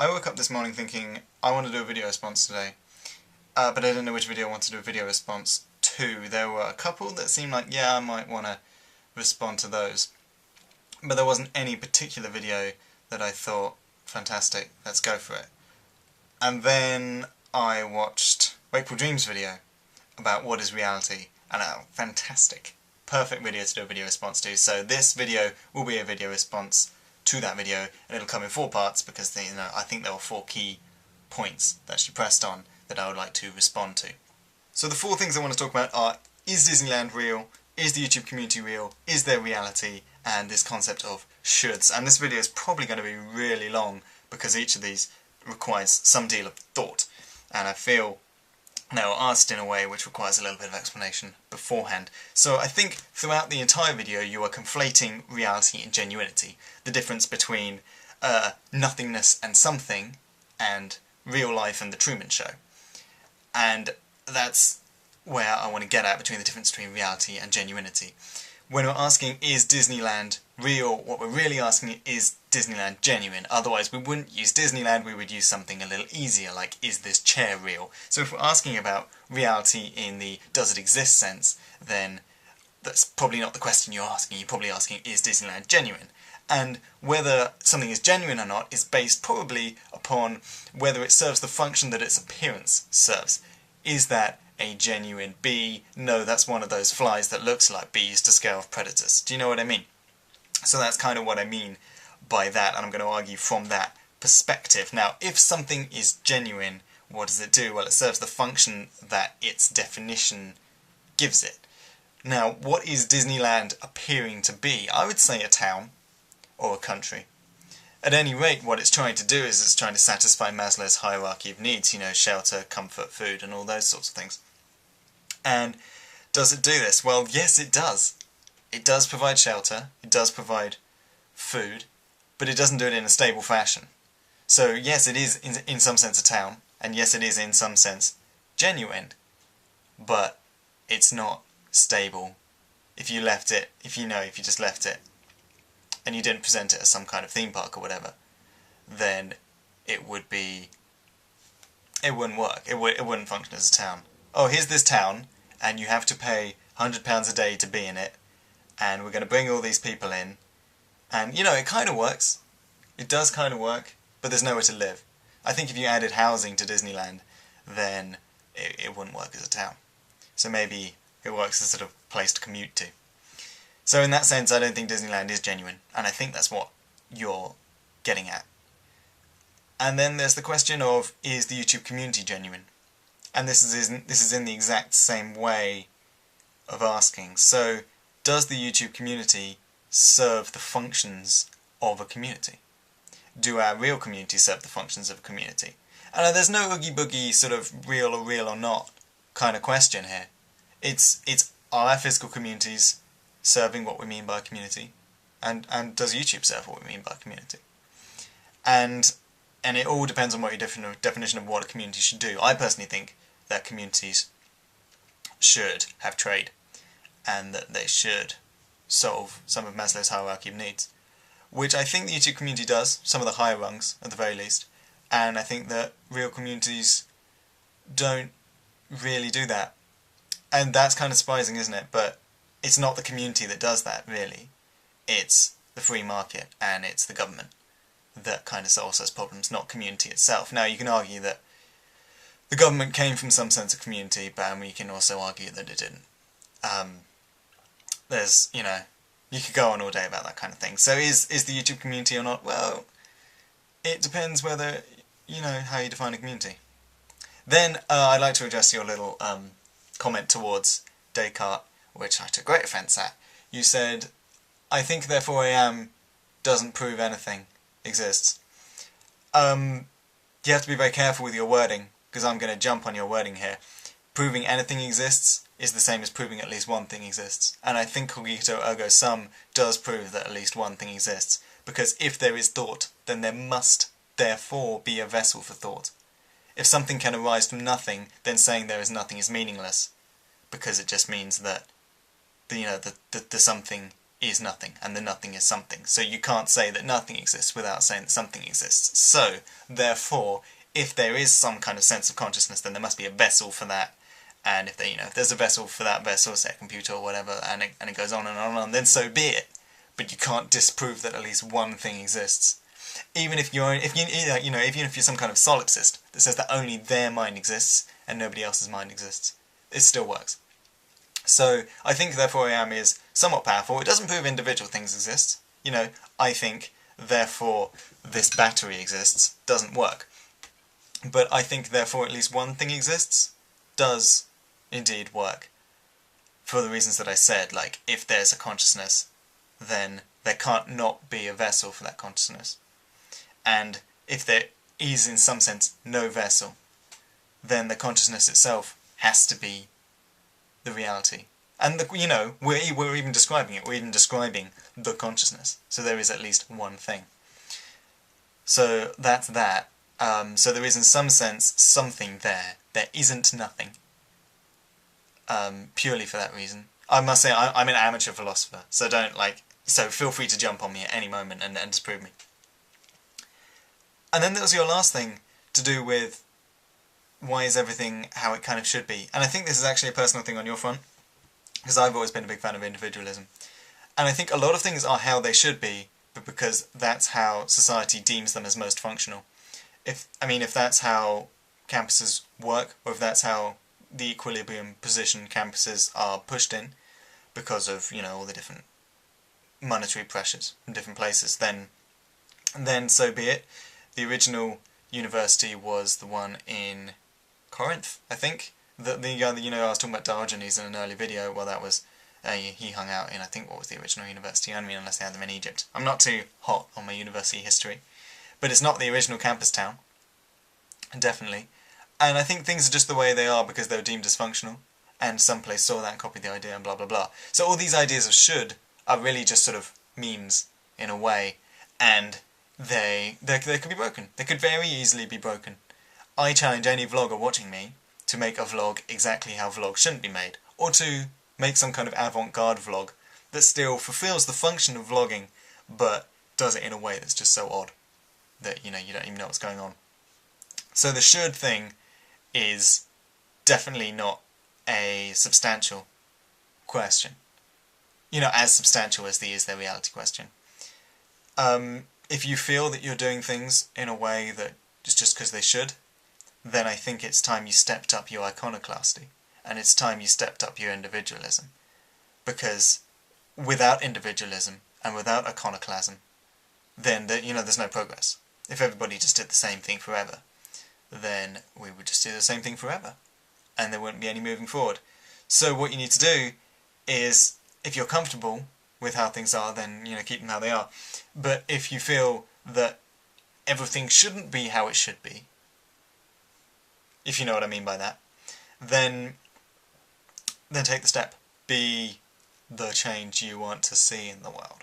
I woke up this morning thinking I want to do a video response today, but I didn't know which video I wanted to do a video response to. There were a couple that seemed like, yeah, I might want to respond to those, but there wasn't any particular video that I thought, fantastic, let's go for it. And then I watched Wakeful Dream's video about what is reality, and fantastic, perfect video to do a video response to. So this video will be a video response to that video, and it'll come in 4 parts because I think there were 4 key points that she pressed on that I would like to respond to. So the 4 things I want to talk about are: is Disneyland real? Is the YouTube community real? Is there reality? And this concept of shoulds. And this video is probably going to be really long because each of these requires some deal of thought, and I feel they were asked in a way which requires a little bit of explanation beforehand. So I think throughout the entire video you are conflating reality and genuinity, the difference between nothingness and something, and real life and the Truman Show. And that's where I want to get at, between the difference between reality and genuinity. When we're asking, is Disneyland real, what we're really asking is Disneyland genuine? Otherwise we wouldn't use Disneyland, we would use something a little easier, like, is this chair real? So if we're asking about reality in the does it exist sense, then that's probably not the question you're asking. You're probably asking, is Disneyland genuine? And whether something is genuine or not is based probably upon whether it serves the function that its appearance serves. Is that a genuine bee? No, that's one of those flies that looks like bees to scare off predators. Do you know what I mean? So that's kind of what I mean by that, and I'm going to argue from that perspective. Now, if something is genuine, what does it do? Well, it serves the function that its definition gives it. Now, what is Disneyland appearing to be? I would say a town, or a country. At any rate, what it's trying to do is it's trying to satisfy Maslow's hierarchy of needs, shelter, comfort, food, and all those sorts of things. And does it do this? Well, yes, it does. It does provide shelter, it does provide food, but it doesn't do it in a stable fashion. So yes, it is in some sense a town, and yes, it is in some sense genuine, but it's not stable. If you left it, if you just left it, and you didn't present it as some kind of theme park or whatever, then it wouldn't work. It wouldn't function as a town. Oh, here's this town, and you have to pay £100 a day to be in it, and we're going to bring all these people in, and it kind of works. It does kind of work, but there's nowhere to live. I think if you added housing to Disneyland, then it wouldn't work as a town. So maybe it works as a sort of place to commute to. So in that sense, I don't think Disneyland is genuine, and I think that's what you're getting at. And then there's the question of, is the YouTube community genuine? And this is in the exact same way of asking. So, does the YouTube community serve the functions of a community? Do our real communities serve the functions of a community? And there's no oogie boogie sort of real or not kind of question here. It's are our physical communities serving what we mean by a community? And does YouTube serve what we mean by a community? And it all depends on what your definition of what a community should do. I personally think that communities should have trade, and that they should solve some of Maslow's hierarchy of needs, which I think the YouTube community does, some of the higher rungs at the very least, and I think that real communities don't really do that. And that's kind of surprising, isn't it? But it's not the community that does that, really. It's the free market, and it's the government that kind of solves those problems, not community itself. Now, you can argue that the government came from some sense of community, but we can also argue that it didn't. You could go on all day about that kind of thing. So is the YouTube community or not? Well, it depends whether, how you define a community. Then I'd like to address your little comment towards Descartes, which I took great offence at. You said, I think therefore I am doesn't prove anything exists. You have to be very careful with your wording, because I'm going to jump on your wording here. Proving anything exists is the same as proving at least one thing exists. And I think cogito ergo sum does prove that at least one thing exists, because if there is thought, then there must therefore be a vessel for thought. If something can arise from nothing, then saying there is nothing is meaningless, because it just means that the something is nothing, and the nothing is something. So you can't say that nothing exists without saying that something exists. So, therefore, if there is some kind of sense of consciousness, then there must be a vessel for that. And if there, if there's a vessel for that vessel, say a computer or whatever, and it goes on and on and on, then so be it. But you can't disprove that at least one thing exists. Even if even if you're some kind of solipsist that says that only their mind exists and nobody else's mind exists, it still works. So I think therefore I am is somewhat powerful. It doesn't prove individual things exist. I think therefore this battery exists doesn't work. But I think therefore at least one thing exists does indeed work. For the reasons that I said, like if there's a consciousness, then there can't not be a vessel for that consciousness. And if there is in some sense no vessel, then the consciousness itself has to be the reality. And we're even describing it. We're even describing the consciousness. So there is at least one thing. So that's that. So there is in some sense something there. There isn't nothing. Purely for that reason. I must say I'm an amateur philosopher, so so feel free to jump on me at any moment and disprove me. And then there was your last thing to do with why is everything how it kind of should be. And I think this is actually a personal thing on your front, because I've always been a big fan of individualism. And I think a lot of things are how they should be, but because that's how society deems them as most functional. If that's how campuses work, or if that's how the equilibrium position campuses are pushed in, because of, all the different monetary pressures from different places, then so be it. The original university was the one in Corinth, I think. I was talking about Diogenes in an early video. Well, that was, he hung out in, I think, what was the original university? Unless they had them in Egypt. I'm not too hot on my university history. But it's not the original campus town. Definitely. And I think things are just the way they are because they were deemed dysfunctional. And some place saw that and copied the idea and blah blah blah. So all these ideas of should are really just sort of memes, in a way. And they could be broken. They could very easily be broken. I challenge any vlogger watching me to make a vlog exactly how vlogs shouldn't be made, or to make some kind of avant-garde vlog that still fulfills the function of vlogging, but does it in a way that's just so odd that you don't even know what's going on. So the should thing is definitely not a substantial question. As substantial as the is there reality question. If you feel that you're doing things in a way that is just because they should, then I think it's time you stepped up your iconoclasty, and it's time you stepped up your individualism. Because without individualism and without iconoclasm, then there's no progress. If everybody just did the same thing forever, then we would just do the same thing forever, and there wouldn't be any moving forward. So what you need to do is, if you're comfortable with how things are, then keep them how they are. But if you feel that everything shouldn't be how it should be, if you know what I mean by that, then take the step. Be the change you want to see in the world.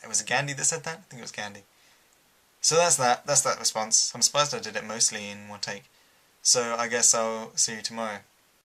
It was Gandhi that said that? I think it was Gandhi. So that's that response. I'm surprised I did it mostly in one take. So I guess I'll see you tomorrow.